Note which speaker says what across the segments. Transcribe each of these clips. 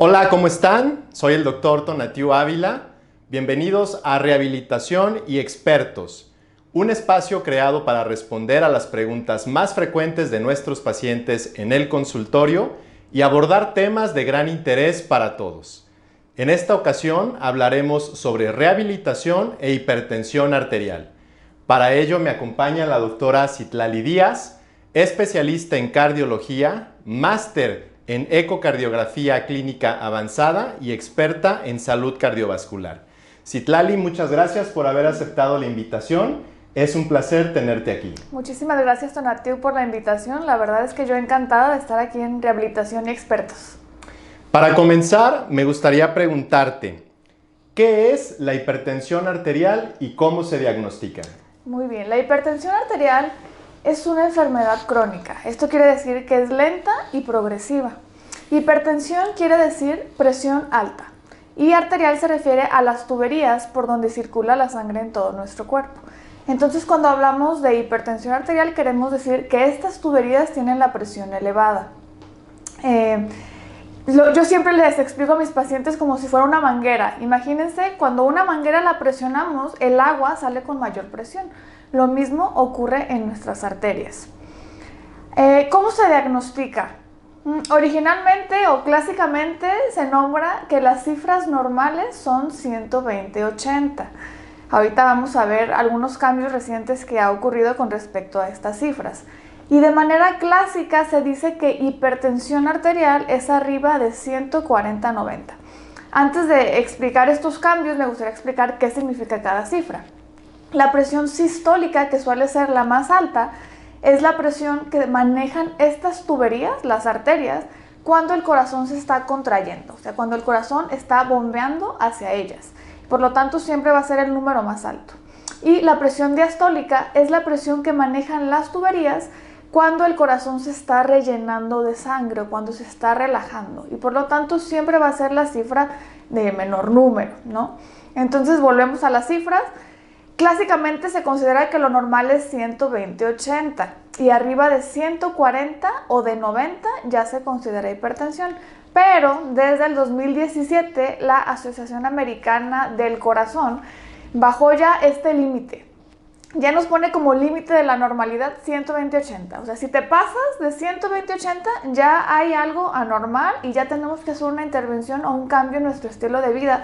Speaker 1: Hola, ¿cómo están? Soy el doctor Tonatiuh Ávila. Bienvenidos a Rehabilitación y Expertos, un espacio creado para responder a las preguntas más frecuentes de nuestros pacientes en el consultorio y abordar temas de gran interés para todos. En esta ocasión hablaremos sobre rehabilitación e hipertensión arterial. Para ello me acompaña la doctora Citlali Díaz, especialista en cardiología, máster en ecocardiografía clínica avanzada y experta en salud cardiovascular. Citlali, muchas gracias por haber aceptado la invitación. Es un placer tenerte aquí.
Speaker 2: Muchísimas gracias, Tonatiuh, por la invitación. La verdad es que yo encantada de estar aquí en Rehabilitación y Expertos.
Speaker 1: Para comenzar, me gustaría preguntarte, ¿qué es la hipertensión arterial y cómo se diagnostica?
Speaker 2: Muy bien, la hipertensión arterial es una enfermedad crónica. Esto quiere decir que es lenta y progresiva. Hipertensión quiere decir presión alta. Y arterial se refiere a las tuberías por donde circula la sangre en todo nuestro cuerpo. Entonces, cuando hablamos de hipertensión arterial, queremos decir que estas tuberías tienen la presión elevada. Yo siempre les explico a mis pacientes como si fuera una manguera. Imagínense, cuando una manguera la presionamos, el agua sale con mayor presión. Lo mismo ocurre en nuestras arterias. ¿Cómo se diagnostica? Originalmente o clásicamente se nombra que las cifras normales son 120/80. Ahorita vamos a ver algunos cambios recientes que ha ocurrido con respecto a estas cifras. Y de manera clásica se dice que hipertensión arterial es arriba de 140/90. Antes de explicar estos cambios, me gustaría explicar qué significa cada cifra. La presión sistólica, que suele ser la más alta, es la presión que manejan estas tuberías, las arterias, cuando el corazón se está contrayendo, o sea, cuando el corazón está bombeando hacia ellas. Por lo tanto, siempre va a ser el número más alto. Y la presión diastólica es la presión que manejan las tuberías cuando el corazón se está rellenando de sangre o cuando se está relajando. Y por lo tanto, siempre va a ser la cifra de menor número, ¿no? Entonces, volvemos a las cifras. Clásicamente se considera que lo normal es 120/80 y arriba de 140 o de 90 ya se considera hipertensión. Pero desde el 2017 la Asociación Americana del Corazón bajó ya este límite. Ya nos pone como límite de la normalidad 120/80. O sea, si te pasas de 120/80 ya hay algo anormal y ya tenemos que hacer una intervención o un cambio en nuestro estilo de vida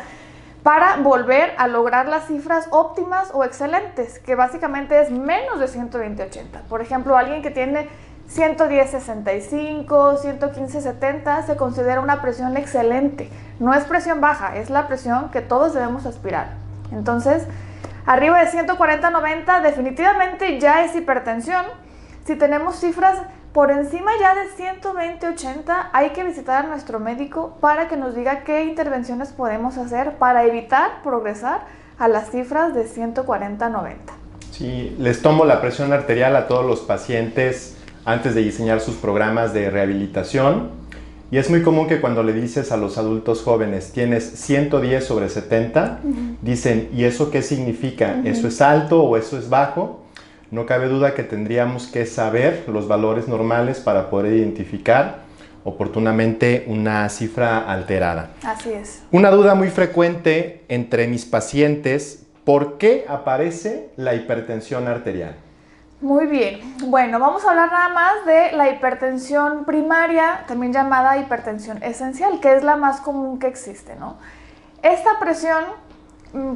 Speaker 2: para volver a lograr las cifras óptimas o excelentes, que básicamente es menos de 120/80. Por ejemplo, alguien que tiene 110/65, 115/70 se considera una presión excelente. No es presión baja, es la presión que todos debemos aspirar. Entonces, arriba de 140/90 definitivamente ya es hipertensión. Si tenemos cifras por encima ya de 120/80, hay que visitar a nuestro médico para que nos diga qué intervenciones podemos hacer para evitar progresar a las cifras de 140/90.
Speaker 1: Sí, les tomo la presión arterial a todos los pacientes antes de diseñar sus programas de rehabilitación. Y es muy común que cuando le dices a los adultos jóvenes, tienes 110/70, dicen, ¿y eso qué significa? ¿Eso es alto o eso es bajo? No cabe duda que tendríamos que saber los valores normales para poder identificar oportunamente una cifra alterada.
Speaker 2: Así es.
Speaker 1: Una duda muy frecuente entre mis pacientes, ¿por qué aparece la hipertensión arterial?
Speaker 2: Muy bien. Bueno, vamos a hablar nada más de la hipertensión primaria, también llamada hipertensión esencial, que es la más común que existe, ¿no? Esta presión,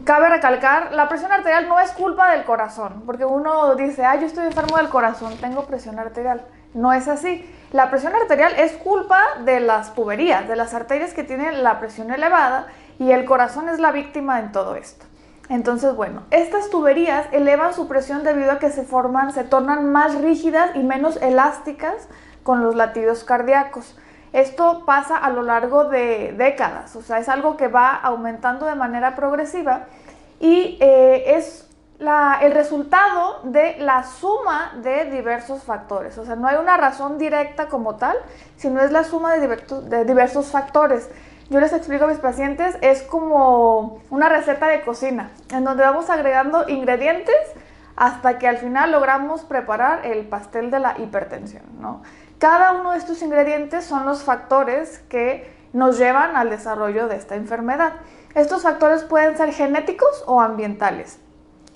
Speaker 2: cabe recalcar, la presión arterial no es culpa del corazón, porque uno dice, yo estoy enfermo del corazón, tengo presión arterial. No es así. La presión arterial es culpa de las tuberías, de las arterias que tienen la presión elevada, y el corazón es la víctima en todo esto. Entonces, bueno, estas tuberías elevan su presión debido a que se tornan más rígidas y menos elásticas con los latidos cardíacos. Esto pasa a lo largo de décadas, o sea, es algo que va aumentando de manera progresiva y es el resultado de la suma de diversos factores. O sea, no hay una razón directa como tal, sino es la suma de diversos factores. Yo les explico a mis pacientes, es como una receta de cocina, en donde vamos agregando ingredientes hasta que al final logramos preparar el pastel de la hipertensión, ¿no? Cada uno de estos ingredientes son los factores que nos llevan al desarrollo de esta enfermedad. Estos factores pueden ser genéticos o ambientales.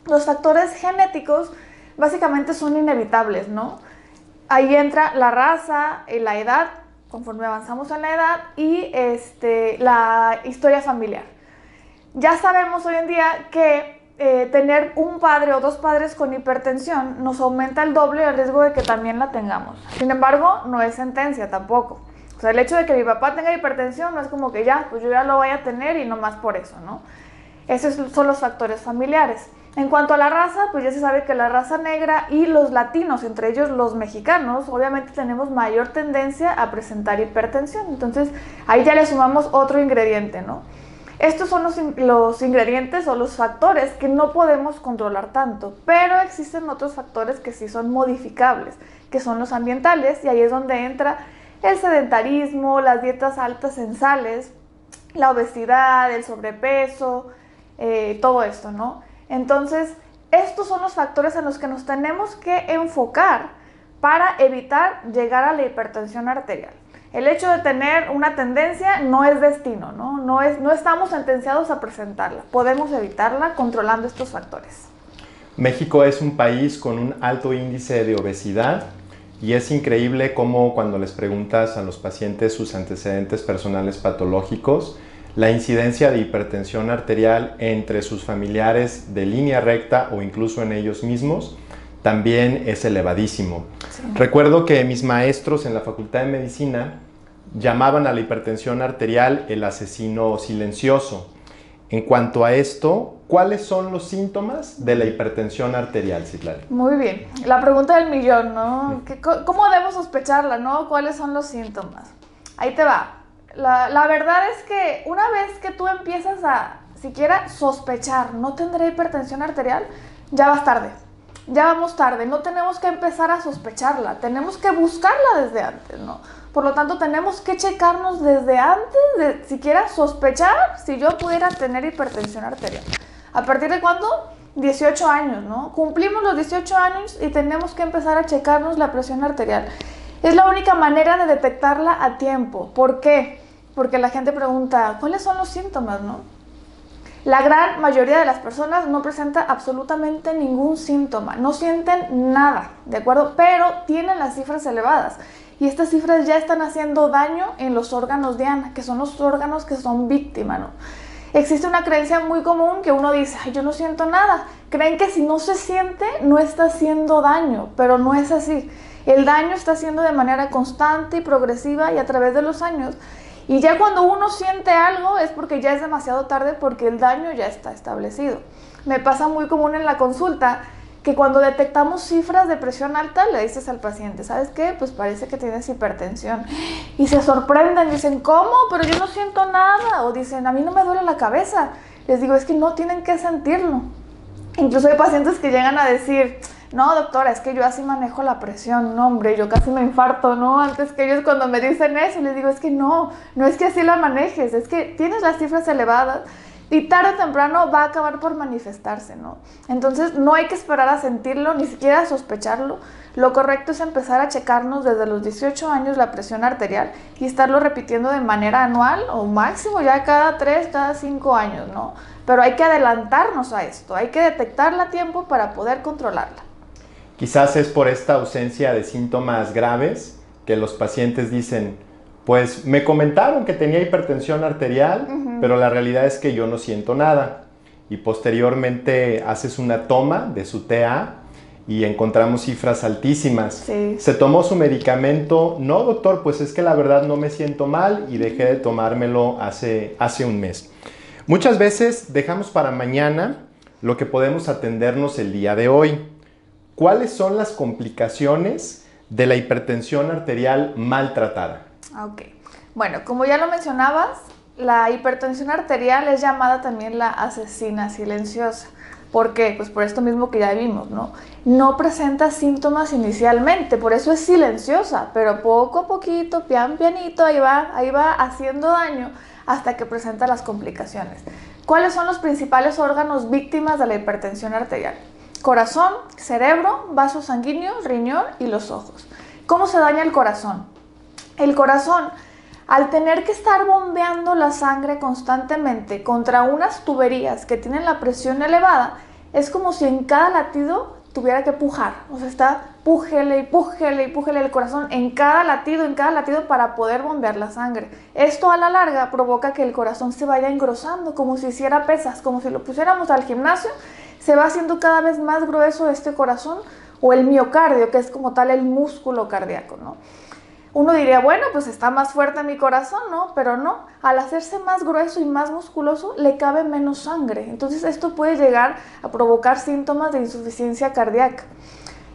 Speaker 2: Los factores genéticos básicamente son inevitables, ¿no? Ahí entra la raza, la edad, conforme avanzamos en la edad, y la historia familiar. Ya sabemos hoy en día que tener un padre o dos padres con hipertensión nos aumenta el doble el riesgo de que también la tengamos. Sin embargo, no es sentencia tampoco. O sea, el hecho de que mi papá tenga hipertensión no es como que ya, pues yo ya lo voy a tener y no más por eso, ¿no? Esos son los factores familiares. En cuanto a la raza, pues ya se sabe que la raza negra y los latinos, entre ellos los mexicanos, obviamente tenemos mayor tendencia a presentar hipertensión. Entonces, ahí ya le sumamos otro ingrediente, ¿no? Estos son los ingredientes o los factores que no podemos controlar tanto, pero existen otros factores que sí son modificables, que son los ambientales, y ahí es donde entra el sedentarismo, las dietas altas en sales, la obesidad, el sobrepeso, todo esto, ¿no? Entonces, estos son los factores en los que nos tenemos que enfocar para evitar llegar a la hipertensión arterial. El hecho de tener una tendencia no es destino, ¿no? No estamos sentenciados a presentarla. Podemos evitarla controlando estos factores.
Speaker 1: México es un país con un alto índice de obesidad y es increíble cómo cuando les preguntas a los pacientes sus antecedentes personales patológicos, la incidencia de hipertensión arterial entre sus familiares de línea recta o incluso en ellos mismos también es elevadísimo. Sí. Recuerdo que mis maestros en la Facultad de Medicina llamaban a la hipertensión arterial el asesino silencioso. En cuanto a esto, ¿cuáles son los síntomas de la hipertensión arterial, Citlali?
Speaker 2: Muy bien. La pregunta del millón, ¿no? ¿Cómo debemos sospecharla, no? ¿Cuáles son los síntomas? Ahí te va. La verdad es que una vez que tú empiezas a siquiera sospechar, no tendré hipertensión arterial, ya vas tarde. Ya vamos tarde, no tenemos que empezar a sospecharla, tenemos que buscarla desde antes, ¿no? Por lo tanto, tenemos que checarnos desde antes de siquiera sospechar si yo pudiera tener hipertensión arterial. ¿A partir de cuándo? 18 años, ¿no? Cumplimos los 18 años y tenemos que empezar a checarnos la presión arterial. Es la única manera de detectarla a tiempo. ¿Por qué? Porque la gente pregunta, ¿cuáles son los síntomas, no? La gran mayoría de las personas no presenta absolutamente ningún síntoma, no sienten nada, ¿de acuerdo? Pero tienen las cifras elevadas y estas cifras ya están haciendo daño en los órganos diana, que son los órganos que son víctimas, ¿no? Existe una creencia muy común que uno dice, ay, yo no siento nada. Creen que si no se siente, no está haciendo daño, pero no es así. El daño está haciendo de manera constante y progresiva y a través de los años. Y ya cuando uno siente algo es porque ya es demasiado tarde porque el daño ya está establecido. Me pasa muy común en la consulta que cuando detectamos cifras de presión alta le dices al paciente, ¿sabes qué? Pues parece que tienes hipertensión. Y se sorprenden, dicen, ¿cómo? Pero yo no siento nada. O dicen, a mí no me duele la cabeza. Les digo, es que no tienen que sentirlo. Incluso hay pacientes que llegan a decir, no, doctora, es que yo así manejo la presión. No, hombre, yo casi me infarto, ¿no? Antes que ellos cuando me dicen eso, les digo, es que no es que así la manejes, es que tienes las cifras elevadas y tarde o temprano va a acabar por manifestarse, ¿no? Entonces no hay que esperar a sentirlo, ni siquiera a sospecharlo. Lo correcto es empezar a checarnos desde los 18 años la presión arterial y estarlo repitiendo de manera anual o máximo ya cada 3, cada 5 años, ¿no? Pero hay que adelantarnos a esto, hay que detectarla a tiempo para poder controlarla.
Speaker 1: Quizás es por esta ausencia de síntomas graves que los pacientes dicen, pues me comentaron que tenía hipertensión arterial, pero la realidad es que yo no siento nada. Y posteriormente haces una toma de su TA y encontramos cifras altísimas.
Speaker 2: Sí.
Speaker 1: ¿Se tomó su medicamento? No, doctor, pues es que la verdad no me siento mal y dejé de tomármelo hace un mes. Muchas veces dejamos para mañana lo que podemos atendernos el día de hoy. ¿Cuáles son las complicaciones de la hipertensión arterial maltratada?
Speaker 2: Ok. Bueno, como ya lo mencionabas, la hipertensión arterial es llamada también la asesina silenciosa. ¿Por qué? Pues por esto mismo que ya vimos, ¿no? No presenta síntomas inicialmente, por eso es silenciosa, pero poco a poquito, pianito, ahí va haciendo daño hasta que presenta las complicaciones. ¿Cuáles son los principales órganos víctimas de la hipertensión arterial? Corazón, cerebro, vasos sanguíneos, riñón y los ojos. ¿Cómo se daña el corazón? El corazón, Al tener que estar bombeando la sangre constantemente contra unas tuberías que tienen la presión elevada, es como si en cada latido tuviera que pujar. O sea, está pújele y pújele y pújele el corazón en cada latido para poder bombear la sangre. Esto a la larga provoca que el corazón se vaya engrosando, como si hiciera pesas, como si lo pusiéramos al gimnasio. Se va haciendo cada vez más grueso este corazón, o el miocardio, que es como tal el músculo cardíaco, ¿no? Uno diría, bueno, pues está más fuerte mi corazón, ¿no? Pero no, al hacerse más grueso y más musculoso, le cabe menos sangre. Entonces esto puede llegar a provocar síntomas de insuficiencia cardíaca.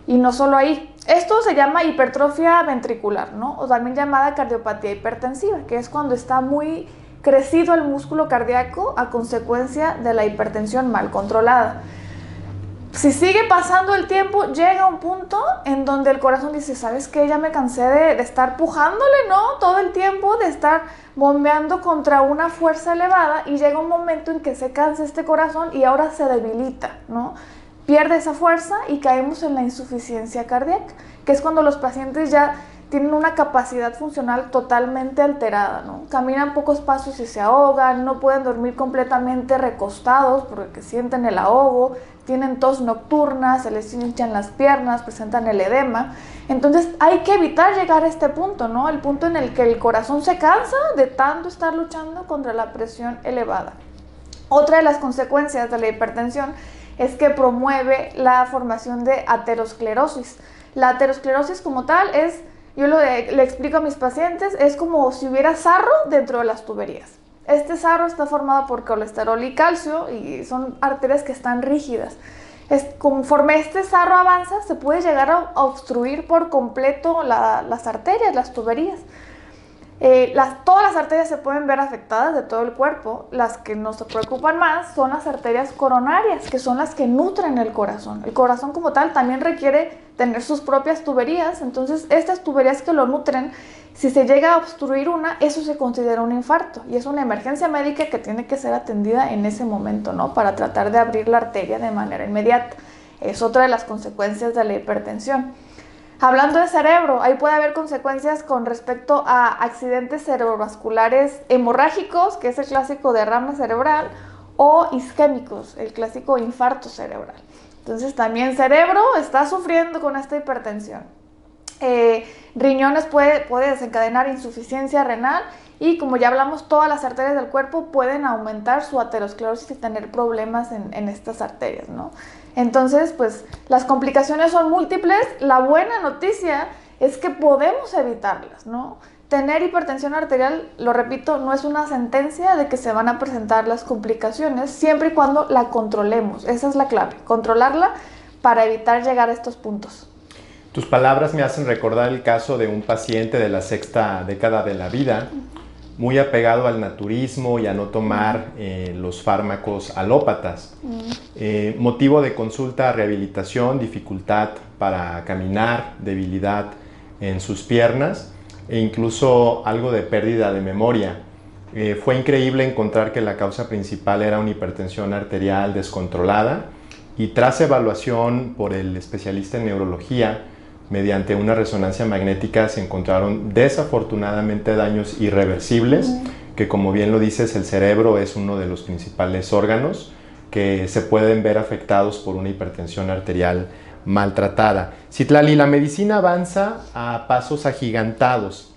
Speaker 2: Y no solo ahí. Esto se llama hipertrofia ventricular, ¿no? O también llamada cardiopatía hipertensiva, que es cuando está muy crecido el músculo cardíaco a consecuencia de la hipertensión mal controlada. Si sigue pasando el tiempo, llega un punto en donde el corazón dice, ¿sabes qué? Ya me cansé de estar pujándole, ¿no? Todo el tiempo, de estar bombeando contra una fuerza elevada, y llega un momento en que se cansa este corazón y ahora se debilita, ¿no? Pierde esa fuerza y caemos en la insuficiencia cardíaca, que es cuando los pacientes ya tienen una capacidad funcional totalmente alterada, ¿no? Caminan pocos pasos y se ahogan, no pueden dormir completamente recostados porque sienten el ahogo, tienen tos nocturna, se les hinchan las piernas, presentan el edema. Entonces hay que evitar llegar a este punto, ¿no? El punto en el que el corazón se cansa de tanto estar luchando contra la presión elevada. Otra de las consecuencias de la hipertensión es que promueve la formación de aterosclerosis. La aterosclerosis como tal es, yo le explico a mis pacientes, es como si hubiera sarro dentro de las tuberías. Este sarro está formado por colesterol y calcio y son arterias que están rígidas. Conforme este sarro avanza, se puede llegar a obstruir por completo las arterias, las tuberías. Todas las arterias se pueden ver afectadas de todo el cuerpo. Las que nos preocupan más son las arterias coronarias, que son las que nutren el corazón. El corazón como tal también requiere tener sus propias tuberías. Entonces estas tuberías que lo nutren, si se llega a obstruir una, eso se considera un infarto y es una emergencia médica que tiene que ser atendida en ese momento, ¿no? Para tratar de abrir la arteria de manera inmediata. Es otra de las consecuencias de la hipertensión. Hablando de cerebro, ahí puede haber consecuencias con respecto a accidentes cerebrovasculares hemorrágicos, que es el clásico derrame cerebral, o isquémicos, el clásico infarto cerebral. Entonces también cerebro está sufriendo con esta hipertensión. Riñones puede desencadenar insuficiencia renal y, como ya hablamos, todas las arterias del cuerpo pueden aumentar su aterosclerosis y tener problemas en estas arterias, ¿no? Entonces, pues las complicaciones son múltiples. La buena noticia es que podemos evitarlas, ¿no? Tener hipertensión arterial, lo repito, no es una sentencia de que se van a presentar las complicaciones, siempre y cuando la controlemos. Esa es la clave, controlarla para evitar llegar a estos puntos.
Speaker 1: Tus palabras me hacen recordar el caso de un paciente de la sexta década de la vida, muy apegado al naturismo y a no tomar los fármacos alópatas. Motivo de consulta, rehabilitación, dificultad para caminar, debilidad en sus piernas e incluso algo de pérdida de memoria. Fue increíble encontrar que la causa principal era una hipertensión arterial descontrolada, y tras evaluación por el especialista en neurología, mediante una resonancia magnética se encontraron desafortunadamente daños irreversibles, que, como bien lo dices, el cerebro es uno de los principales órganos que se pueden ver afectados por una hipertensión arterial maltratada. Citlali, la medicina avanza a pasos agigantados.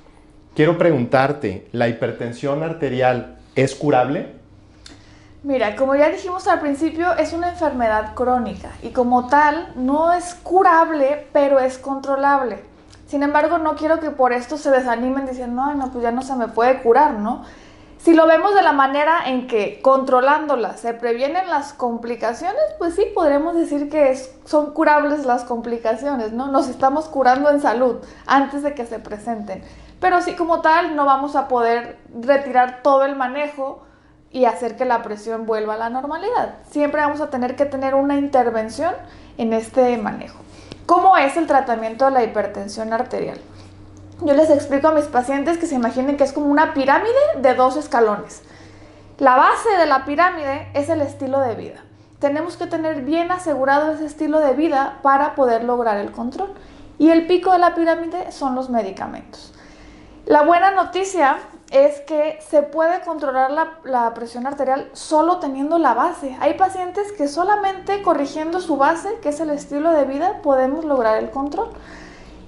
Speaker 1: Quiero preguntarte, ¿la hipertensión arterial es curable?
Speaker 2: Mira, como ya dijimos al principio, es una enfermedad crónica y como tal no es curable, pero es controlable. Sin embargo, no quiero que por esto se desanimen diciendo, ay, no, pues ya no se me puede curar, ¿no? Si lo vemos de la manera en que controlándola se previenen las complicaciones, pues sí, podremos decir que son curables las complicaciones, ¿no? Nos estamos curando en salud antes de que se presenten. Pero sí, como tal, no vamos a poder retirar todo el manejo y hacer que la presión vuelva a la normalidad. Siempre vamos a tener que tener una intervención en este manejo. ¿Cómo es el tratamiento de la hipertensión arterial? Yo les explico a mis pacientes que se imaginen que es como una pirámide de 2 escalones. La base de la pirámide es el estilo de vida. Tenemos que tener bien asegurado ese estilo de vida para poder lograr el control. Y el pico de la pirámide son los medicamentos. La buena noticia es que se puede controlar la presión arterial solo teniendo la base. Hay pacientes que solamente corrigiendo su base, que es el estilo de vida, podemos lograr el control.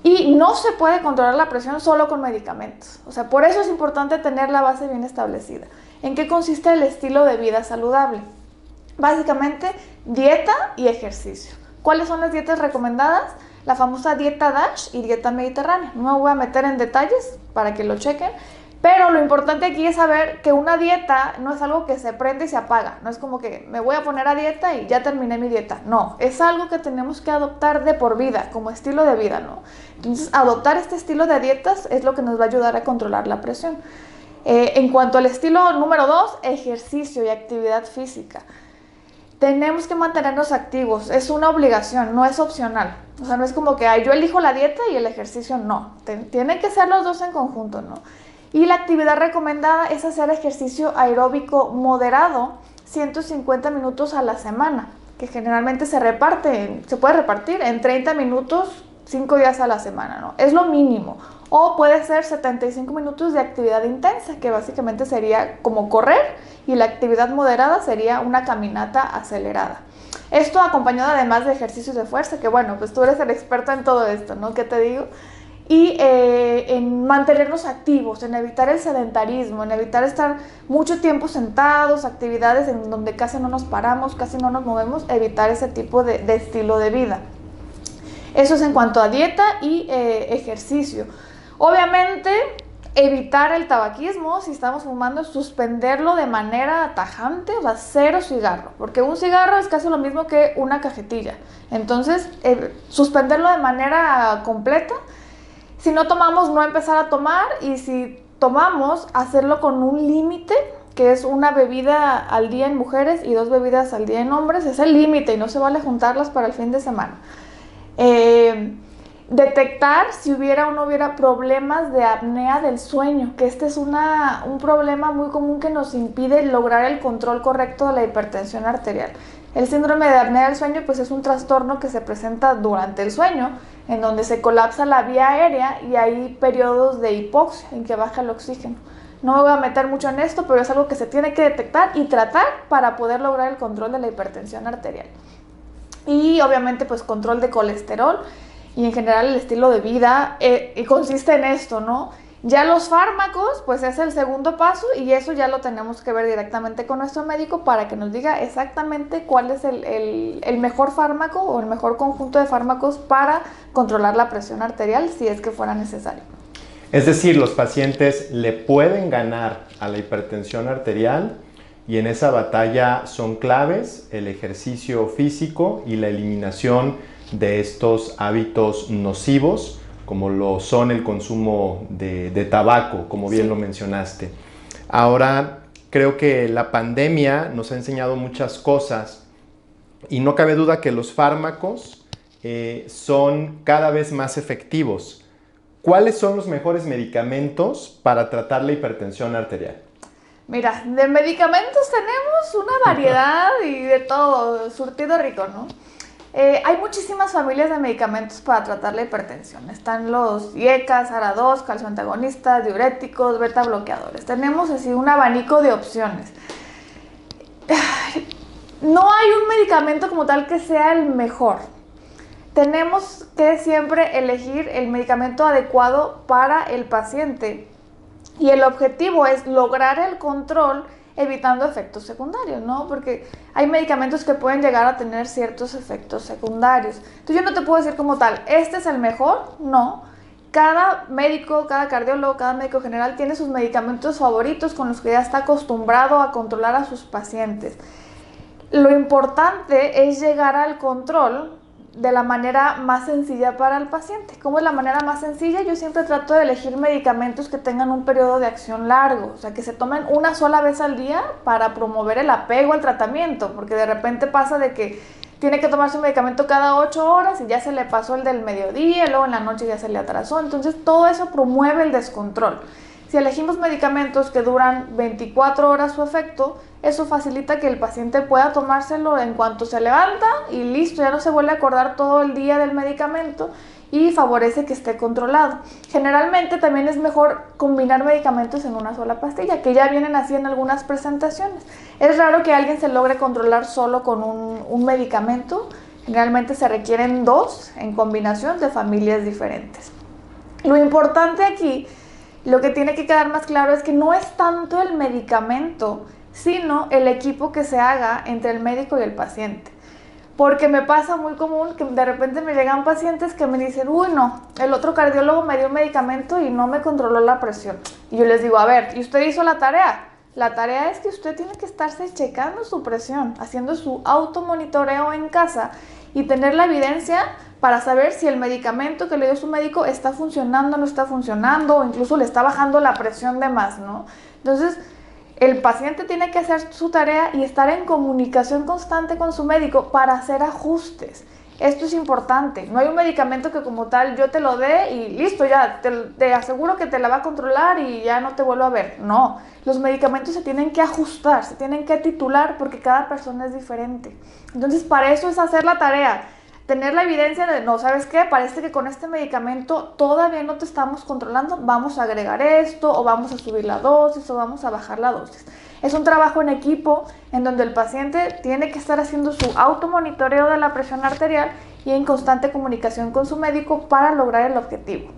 Speaker 2: Y no se puede controlar la presión solo con medicamentos. O sea, por eso es importante tener la base bien establecida. ¿En qué consiste el estilo de vida saludable? Básicamente, dieta y ejercicio. ¿Cuáles son las dietas recomendadas? La famosa dieta DASH y dieta mediterránea. No me voy a meter en detalles para que lo chequen, pero lo importante aquí es saber que una dieta no es algo que se prende y se apaga. No es como que me voy a poner a dieta y ya terminé mi dieta. No, es algo que tenemos que adoptar de por vida, como estilo de vida, ¿no? Entonces, adoptar este estilo de dietas es lo que nos va a ayudar a controlar la presión. En cuanto al estilo número 2, ejercicio y actividad física. Tenemos que mantenernos activos, es una obligación, no es opcional. O sea, no es como que yo elijo la dieta y el ejercicio, no. Tienen que ser los dos en conjunto, ¿no? Y la actividad recomendada es hacer ejercicio aeróbico moderado, 150 minutos a la semana, que generalmente se puede repartir en 30 minutos, 5 días a la semana, ¿no? Es lo mínimo. O puede ser 75 minutos de actividad intensa, que básicamente sería como correr, y la actividad moderada sería una caminata acelerada. Esto acompañado además de ejercicios de fuerza, que bueno, pues tú eres el experto en todo esto, ¿no? ¿Qué te digo? Y en mantenernos activos, en evitar el sedentarismo, en evitar estar mucho tiempo sentados, actividades en donde casi no nos paramos, casi no nos movemos, evitar ese tipo de estilo de vida. Eso es en cuanto a dieta y ejercicio. Obviamente, evitar el tabaquismo, si estamos fumando, suspenderlo de manera tajante, o sea, 0 cigarro, porque un cigarro es casi lo mismo que una cajetilla. Entonces, suspenderlo de manera completa. Si no tomamos, no empezar a tomar, y si tomamos, hacerlo con un límite, que es una bebida al día en mujeres y 2 bebidas al día en hombres. Es el límite y no se vale juntarlas para el fin de semana. Detectar si hubiera o no hubiera problemas de apnea del sueño, que este es un problema muy común que nos impide lograr el control correcto de la hipertensión arterial. El síndrome de apnea del sueño pues es un trastorno que se presenta durante el sueño, en donde se colapsa la vía aérea y hay periodos de hipoxia en que baja el oxígeno. No me voy a meter mucho en esto, pero es algo que se tiene que detectar y tratar para poder lograr el control de la hipertensión arterial. Y obviamente pues control de colesterol y en general el estilo de vida consiste en esto, ¿no? Ya los fármacos, pues es el segundo paso, y eso ya lo tenemos que ver directamente con nuestro médico para que nos diga exactamente cuál es el mejor fármaco o el mejor conjunto de fármacos para controlar la presión arterial si es que fuera necesario.
Speaker 1: Es decir, los pacientes le pueden ganar a la hipertensión arterial, y en esa batalla son claves el ejercicio físico y la eliminación de estos hábitos nocivos, como lo son el consumo de tabaco, como bien lo mencionaste. Ahora, creo que la pandemia nos ha enseñado muchas cosas, y no cabe duda que los fármacos son cada vez más efectivos. ¿Cuáles son los mejores medicamentos para tratar la hipertensión arterial?
Speaker 2: Mira, de medicamentos tenemos una variedad y de todo, surtido rico, ¿no? Hay muchísimas familias de medicamentos para tratar la hipertensión. Están los IECAS, ARA2, calcioantagonistas, diuréticos, beta bloqueadores. Tenemos así un abanico de opciones. No hay un medicamento como tal que sea el mejor. Tenemos que siempre elegir el medicamento adecuado para el paciente. Y el objetivo es lograr el control evitando efectos secundarios, ¿no? Porque hay medicamentos que pueden llegar a tener ciertos efectos secundarios. Entonces yo no te puedo decir como tal, este es el mejor, no. Cada médico, cada cardiólogo, cada médico general tiene sus medicamentos favoritos con los que ya está acostumbrado a controlar a sus pacientes. Lo importante es llegar al control de la manera más sencilla para el paciente. ¿Cómo es la manera más sencilla? Yo siempre trato de elegir medicamentos que tengan un periodo de acción largo, o sea, que se tomen una sola vez al día para promover el apego al tratamiento, porque de repente pasa de que tiene que tomarse un medicamento cada 8 horas y ya se le pasó el del mediodía, y luego en la noche ya se le atrasó, entonces todo eso promueve el descontrol. Si elegimos medicamentos que duran 24 horas su efecto, Eso facilita que el paciente pueda tomárselo en cuanto se levanta y listo, ya no se vuelve a acordar todo el día del medicamento y favorece que esté controlado. Generalmente también es mejor combinar medicamentos en una sola pastilla, que ya vienen así en algunas presentaciones. Es raro que alguien se logre controlar solo con un medicamento. Generalmente se requieren 2 en combinación de familias diferentes. Lo importante aquí, lo que tiene que quedar más claro es que no es tanto el medicamento, sino el equipo que se haga entre el médico y el paciente. Porque me pasa muy común que de repente me llegan pacientes que me dicen, uy no, el otro cardiólogo me dio un medicamento y no me controló la presión. Y yo les digo, a ver, ¿y usted hizo la tarea? La tarea es que usted tiene que estarse checando su presión, haciendo su automonitoreo en casa y tener la evidencia para saber si el medicamento que le dio su médico está funcionando o no está funcionando, o incluso le está bajando la presión de más, ¿no? Entonces, el paciente tiene que hacer su tarea y estar en comunicación constante con su médico para hacer ajustes. Esto es importante. No hay un medicamento que como tal yo te lo dé y listo, ya te aseguro que te la va a controlar y ya no te vuelvo a ver. No, los medicamentos se tienen que ajustar, se tienen que titular porque cada persona es diferente. Entonces, para eso es hacer la tarea. Tener la evidencia de, no, ¿sabes qué? Parece que con este medicamento todavía no te estamos controlando, vamos a agregar esto, o vamos a subir la dosis, o vamos a bajar la dosis. Es un trabajo en equipo en donde el paciente tiene que estar haciendo su automonitoreo de la presión arterial y en constante comunicación con su médico para lograr el objetivo.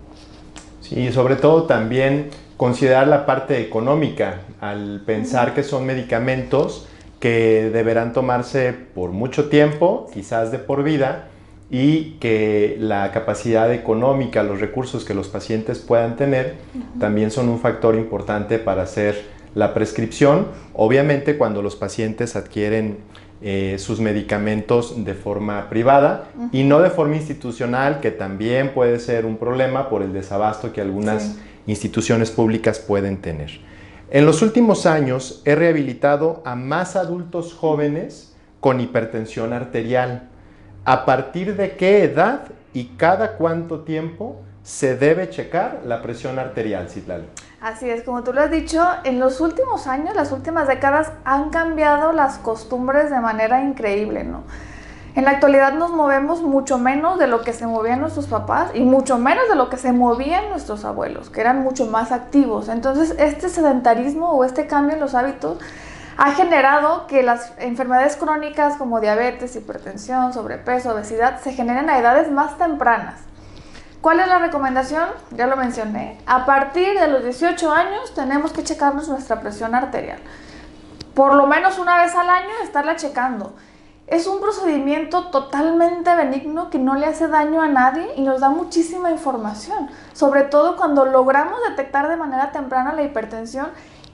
Speaker 1: Sí, sobre todo también considerar la parte económica al pensar que son medicamentos que deberán tomarse por mucho tiempo, quizás de por vida, y que la capacidad económica, los recursos que los pacientes puedan tener, también son un factor importante para hacer la prescripción. Obviamente cuando los pacientes adquieren sus medicamentos de forma privada y no de forma institucional, que también puede ser un problema por el desabasto que algunas instituciones públicas pueden tener. En los últimos años he rehabilitado a más adultos jóvenes con hipertensión arterial. ¿A partir de qué edad y cada cuánto tiempo se debe checar la presión arterial, Citlali?
Speaker 2: Así es, como tú lo has dicho, en los últimos años, las últimas décadas, han cambiado las costumbres de manera increíble, ¿no? En la actualidad nos movemos mucho menos de lo que se movían nuestros papás y mucho menos de lo que se movían nuestros abuelos, que eran mucho más activos. Entonces, este sedentarismo o este cambio en los hábitos ha generado que las enfermedades crónicas como diabetes, hipertensión, sobrepeso, obesidad se generen a edades más tempranas. ¿Cuál es la recomendación? Ya lo mencioné. A partir de los 18 años tenemos que checarnos nuestra presión arterial. Por lo menos una vez al año estarla checando. Es un procedimiento totalmente benigno que no le hace daño a nadie y nos da muchísima información, sobre todo cuando logramos detectar de manera temprana la hipertensión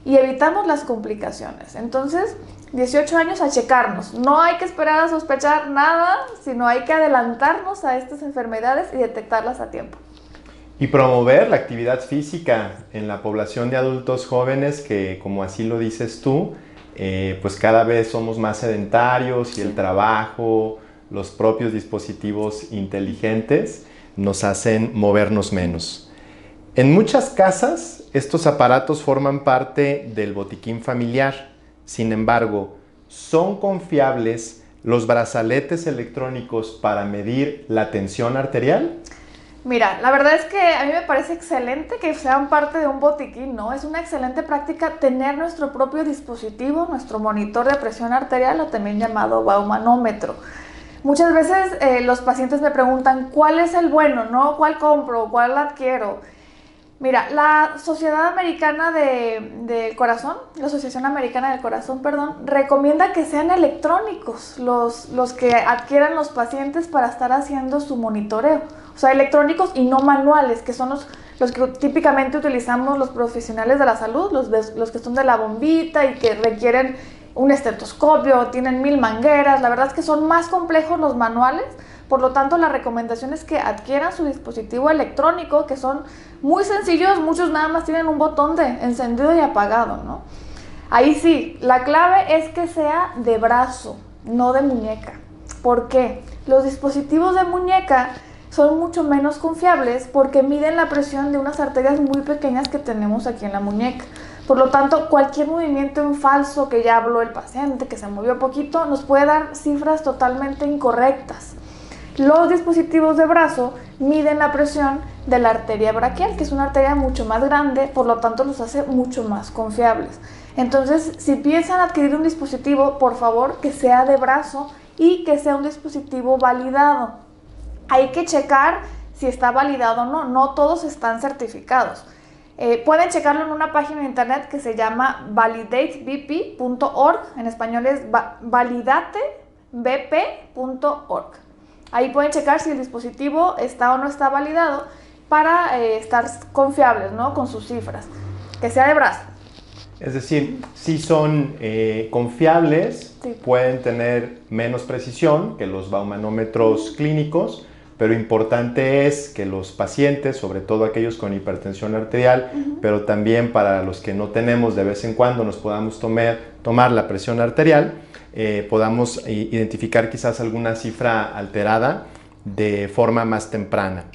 Speaker 2: y evitamos las complicaciones. Entonces, 18 años a checarnos. No hay que esperar a sospechar nada, sino hay que adelantarnos a estas enfermedades y detectarlas a tiempo.
Speaker 1: Y promover la actividad física en la población de adultos jóvenes que, como así lo dices tú, pues cada vez somos más sedentarios y el trabajo, los propios dispositivos inteligentes nos hacen movernos menos. En muchas casas, estos aparatos forman parte del botiquín familiar. Sin embargo, ¿son confiables los brazaletes electrónicos para medir la tensión arterial?
Speaker 2: Mira, la verdad es que a mí me parece excelente que sean parte de un botiquín, ¿no? Es una excelente práctica tener nuestro propio dispositivo, nuestro monitor de presión arterial o también llamado baumanómetro. Muchas veces los pacientes me preguntan, ¿cuál es el bueno, no? ¿Cuál compro? ¿Cuál adquiero? Mira, la Sociedad Americana del Corazón, la Asociación Americana del Corazón, perdón, recomienda que sean electrónicos los que adquieran los pacientes para estar haciendo su monitoreo. O sea, electrónicos y no manuales, que son los que típicamente utilizamos los profesionales de la salud, los que son de la bombita y que requieren un estetoscopio, tienen 1000 mangueras. La verdad es que son más complejos los manuales. Por lo tanto, la recomendación es que adquieran su dispositivo electrónico, que son muy sencillos, muchos nada más tienen un botón de encendido y apagado, ¿no? Ahí sí, la clave es que sea de brazo, no de muñeca. ¿Por qué? Los dispositivos de muñeca son mucho menos confiables porque miden la presión de unas arterias muy pequeñas que tenemos aquí en la muñeca. Por lo tanto, cualquier movimiento en falso que ya habló el paciente, que se movió poquito, nos puede dar cifras totalmente incorrectas. Los dispositivos de brazo miden la presión de la arteria braquial, que es una arteria mucho más grande, por lo tanto los hace mucho más confiables. Entonces, si piensan adquirir un dispositivo, por favor, que sea de brazo y que sea un dispositivo validado. Hay que checar si está validado o no, no todos están certificados. Pueden checarlo en una página de internet que se llama validatebp.org, en español es validatebp.org. Ahí pueden checar si el dispositivo está o no está validado para estar confiables, ¿no?, con sus cifras, que sea de brazo.
Speaker 1: Es decir, si son confiables,
Speaker 2: Sí.
Speaker 1: pueden tener menos precisión que los baumanómetros clínicos, pero importante es que los pacientes, sobre todo aquellos con hipertensión arterial, pero también para los que no tenemos, de vez en cuando nos podamos tomar la presión arterial, podamos identificar quizás alguna cifra alterada de forma más temprana.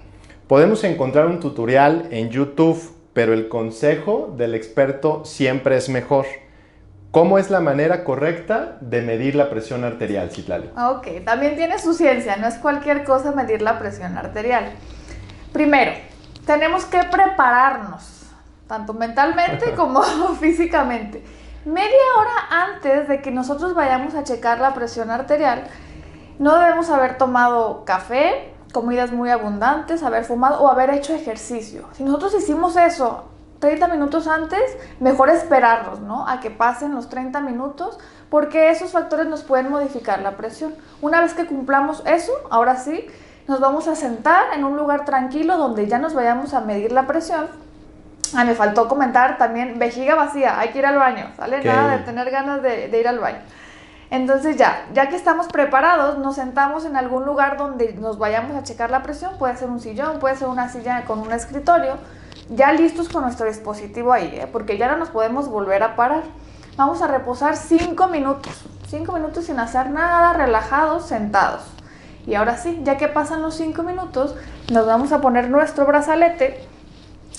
Speaker 1: Podemos encontrar un tutorial en YouTube, pero el consejo del experto siempre es mejor. ¿Cómo es la manera correcta de medir la presión arterial, Citlali?
Speaker 2: Ok, también tiene su ciencia, no es cualquier cosa medir la presión arterial. Primero, tenemos que prepararnos, tanto mentalmente como físicamente. Media hora antes de que nosotros vayamos a checar la presión arterial, no debemos haber tomado café, comidas muy abundantes, haber fumado o haber hecho ejercicio. Si nosotros hicimos eso 30 minutos antes, mejor esperarnos, ¿no?, a que pasen los 30 minutos, porque esos factores nos pueden modificar la presión. Una vez que cumplamos eso, ahora sí, nos vamos a sentar en un lugar tranquilo donde ya nos vayamos a medir la presión. Me faltó comentar también, vejiga vacía, hay que ir al baño, ¿sale? Okay. Nada de tener ganas de ir al baño. Entonces ya que estamos preparados, nos sentamos en algún lugar donde nos vayamos a checar la presión, puede ser un sillón, puede ser una silla con un escritorio, ya listos con nuestro dispositivo ahí, porque ya no nos podemos volver a parar. Vamos a reposar 5 minutos sin hacer nada, relajados, sentados. Y ahora sí, ya que pasan los 5 minutos, nos vamos a poner nuestro brazalete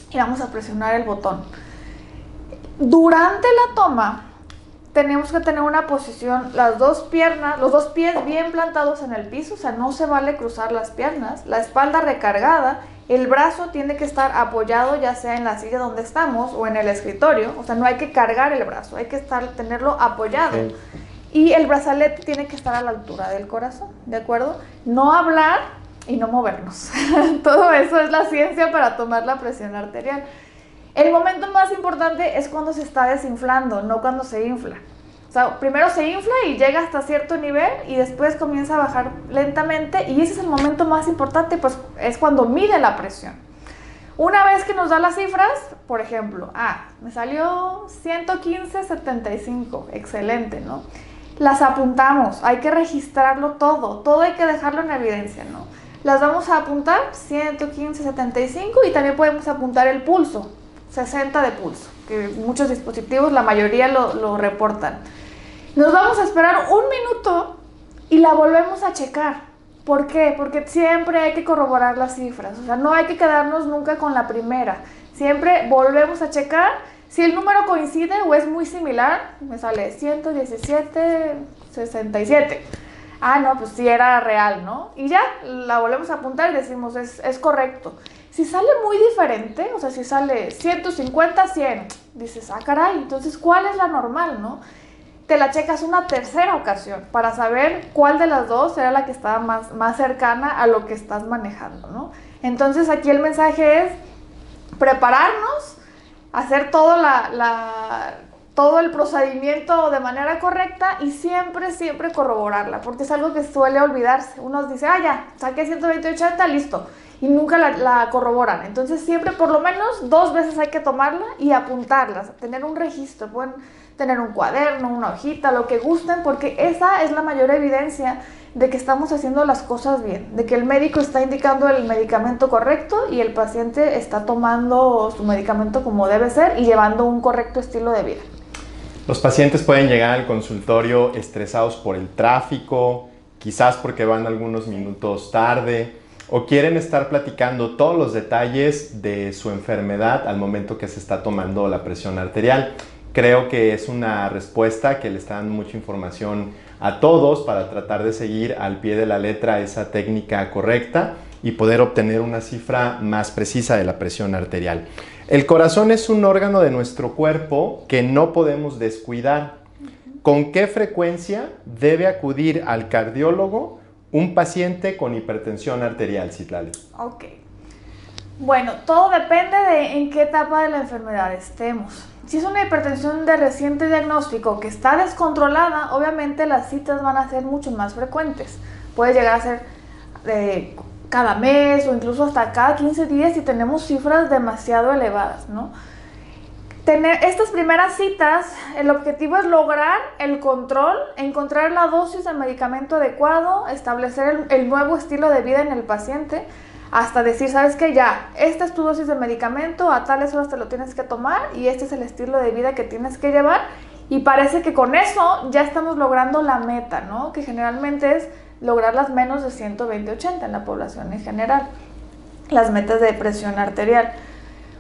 Speaker 2: y vamos a presionar el botón. Durante la toma, tenemos que tener una posición, los dos pies bien plantados en el piso, o sea, no se vale cruzar las piernas, la espalda recargada. El brazo tiene que estar apoyado ya sea en la silla donde estamos o en el escritorio, o sea, no hay que cargar el brazo, hay que tenerlo apoyado. Sí. Y el brazalete tiene que estar a la altura del corazón, ¿de acuerdo? No hablar y no movernos. Todo eso es la ciencia para tomar la presión arterial. El momento más importante es cuando se está desinflando, no cuando se infla. O sea, primero se infla y llega hasta cierto nivel y después comienza a bajar lentamente, y ese es el momento más importante, pues es cuando mide la presión. Una vez que nos da las cifras, por ejemplo, me salió 115/75, excelente, ¿no? Las apuntamos, hay que registrarlo todo hay que dejarlo en evidencia, ¿no? Las vamos a apuntar, 115/75, y también podemos apuntar el pulso, 60 de pulso, que muchos dispositivos, la mayoría lo reportan. Nos vamos a esperar 1 minuto y la volvemos a checar. ¿Por qué? Porque siempre hay que corroborar las cifras, o sea, no hay que quedarnos nunca con la primera. Siempre volvemos a checar. Si el número coincide o es muy similar, me sale 117/67. No, pues sí era real, ¿no? Y ya la volvemos a apuntar y decimos, es correcto. Si sale muy diferente, o sea, si sale 150/100, dices, caray, entonces, ¿cuál es la normal, no? Te la checas una tercera ocasión para saber cuál de las dos era la que estaba más cercana a lo que estás manejando, ¿no? Entonces, aquí el mensaje es prepararnos, hacer todo el procedimiento de manera correcta y siempre corroborarla, porque es algo que suele olvidarse. Uno dice, ya, saqué 120/80, listo, y nunca la corroboran. Entonces siempre por lo menos 2 veces hay que tomarla y apuntarla, tener un registro. Pueden tener un cuaderno, una hojita, lo que gusten, porque esa es la mayor evidencia de que estamos haciendo las cosas bien, de que el médico está indicando el medicamento correcto y el paciente está tomando su medicamento como debe ser y llevando un correcto estilo de vida.
Speaker 1: Los pacientes pueden llegar al consultorio estresados por el tráfico, quizás porque van algunos minutos tarde. o quieren estar platicando todos los detalles de su enfermedad al momento que se está tomando la presión arterial. Creo que es una respuesta que le está dando mucha información a todos para tratar de seguir al pie de la letra esa técnica correcta y poder obtener una cifra más precisa de la presión arterial. El corazón es un órgano de nuestro cuerpo que no podemos descuidar. ¿Con qué frecuencia debe acudir al cardiólogo un paciente con hipertensión arterial, Citlali?
Speaker 2: Ok. Bueno, todo depende de en qué etapa de la enfermedad estemos. Si es una hipertensión de reciente diagnóstico que está descontrolada, obviamente las citas van a ser mucho más frecuentes. Puede llegar a ser cada mes o incluso hasta cada 15 días si tenemos cifras demasiado elevadas, ¿no? Tener estas primeras citas, el objetivo es lograr el control, encontrar la dosis de medicamento adecuado, establecer el nuevo estilo de vida en el paciente, hasta decir, ¿sabes qué? Ya, esta es tu dosis de medicamento, a tales horas te lo tienes que tomar y este es el estilo de vida que tienes que llevar. Y parece que con eso ya estamos logrando la meta, ¿no? Que generalmente es lograr las menos de 120/80 en la población en general, las metas de presión arterial.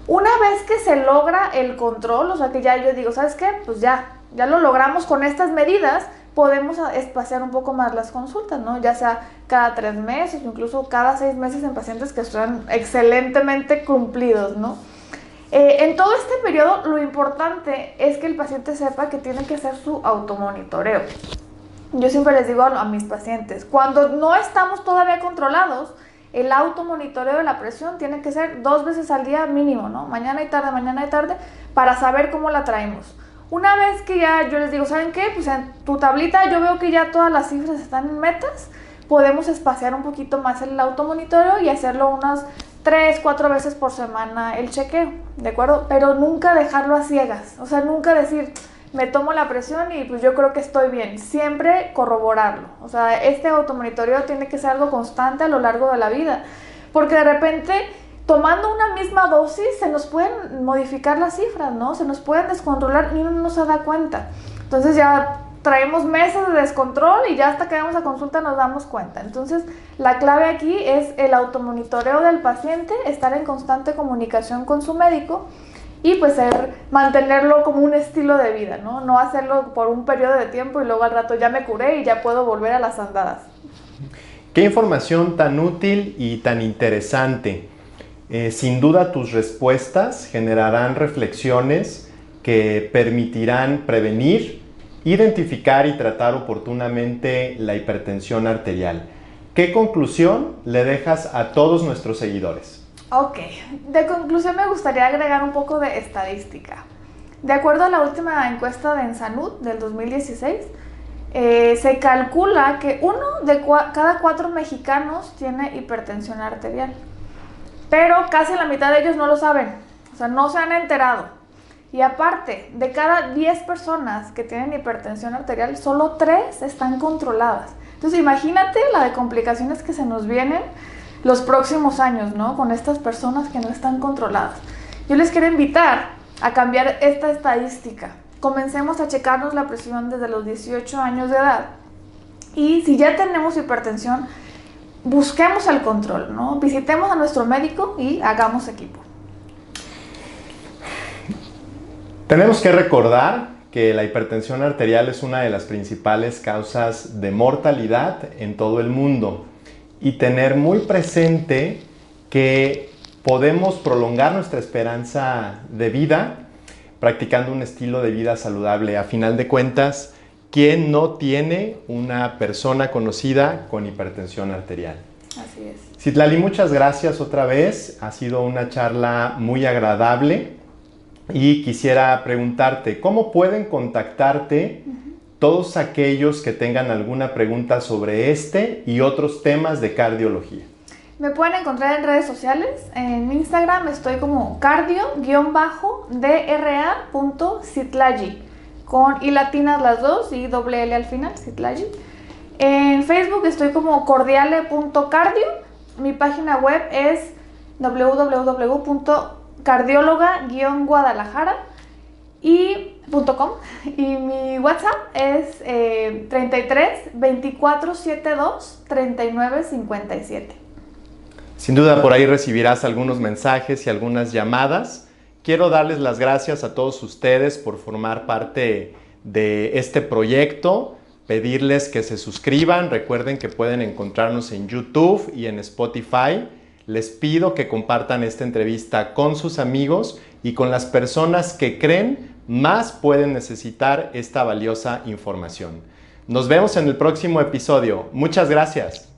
Speaker 2: Una vez que se logra el control, o sea que ya yo digo, ¿sabes qué? Pues ya lo logramos con estas medidas, podemos espaciar un poco más las consultas, ¿no? Ya sea cada 3 meses o incluso cada 6 meses en pacientes que están excelentemente cumplidos, ¿no? En todo este periodo lo importante es que el paciente sepa que tiene que hacer su automonitoreo. Yo siempre les digo a mis pacientes, cuando no estamos todavía controlados, el automonitoreo de la presión tiene que ser 2 veces al día mínimo, ¿no? Mañana y tarde, para saber cómo la traemos. Una vez que ya yo les digo, ¿saben qué? Pues en tu tablita yo veo que ya todas las cifras están en metas, podemos espaciar un poquito más el automonitoreo y hacerlo unas 3-4 veces por semana el chequeo, ¿de acuerdo? Pero nunca dejarlo a ciegas, o sea, nunca decir, me tomo la presión y pues yo creo que estoy bien. Siempre corroborarlo. O sea, este automonitoreo tiene que ser algo constante a lo largo de la vida. Porque de repente, tomando una misma dosis, se nos pueden modificar las cifras, ¿no? Se nos pueden descontrolar y uno no se da cuenta. Entonces ya traemos meses de descontrol y ya hasta que vamos a consulta nos damos cuenta. Entonces, la clave aquí es el automonitoreo del paciente, estar en constante comunicación con su médico y pues mantenerlo como un estilo de vida, ¿no? No hacerlo por un periodo de tiempo y luego al rato ya me curé y ya puedo volver a las andadas.
Speaker 1: Qué información tan útil y tan interesante. Sin duda tus respuestas generarán reflexiones que permitirán prevenir, identificar y tratar oportunamente la hipertensión arterial. ¿Qué conclusión le dejas a todos nuestros seguidores?
Speaker 2: Ok, de conclusión me gustaría agregar un poco de estadística. De acuerdo a la última encuesta de Ensanud del 2016, se calcula que cada 4 mexicanos tiene hipertensión arterial, pero casi la mitad de ellos no lo saben, o sea, no se han enterado. Y aparte, de cada 10 personas que tienen hipertensión arterial, solo 3 están controladas. Entonces imagínate la de complicaciones que se nos vienen los próximos años, ¿no? Con estas personas que no están controladas. Yo les quiero invitar a cambiar esta estadística. Comencemos a checarnos la presión desde los 18 años de edad. Y si ya tenemos hipertensión, busquemos el control, ¿no? Visitemos a nuestro médico y hagamos equipo.
Speaker 1: Tenemos que recordar que la hipertensión arterial es una de las principales causas de mortalidad en todo el mundo. Y tener muy presente que podemos prolongar nuestra esperanza de vida practicando un estilo de vida saludable. A final de cuentas, ¿quién no tiene una persona conocida con hipertensión arterial?
Speaker 2: Así es.
Speaker 1: Citlali, muchas gracias otra vez. Ha sido una charla muy agradable y quisiera preguntarte, ¿cómo pueden contactarte todos aquellos que tengan alguna pregunta sobre este y otros temas de cardiología?
Speaker 2: Me pueden encontrar en redes sociales. En Instagram estoy como cardio-dra.citlali, con i latinas las dos y doble L al final, Citlali. En Facebook estoy como cordiale.cardio. Mi página web es www.cardióloga-guadalajara.com y mi WhatsApp es 33 24 72 39 57.
Speaker 1: Sin duda por ahí recibirás algunos mensajes y algunas llamadas. Quiero darles las gracias a todos ustedes por formar parte de este proyecto, pedirles que se suscriban. Recuerden que pueden encontrarnos en YouTube y en Spotify. Les pido que compartan esta entrevista con sus amigos y con las personas que creen más pueden necesitar esta valiosa información. Nos vemos en el próximo episodio. Muchas gracias.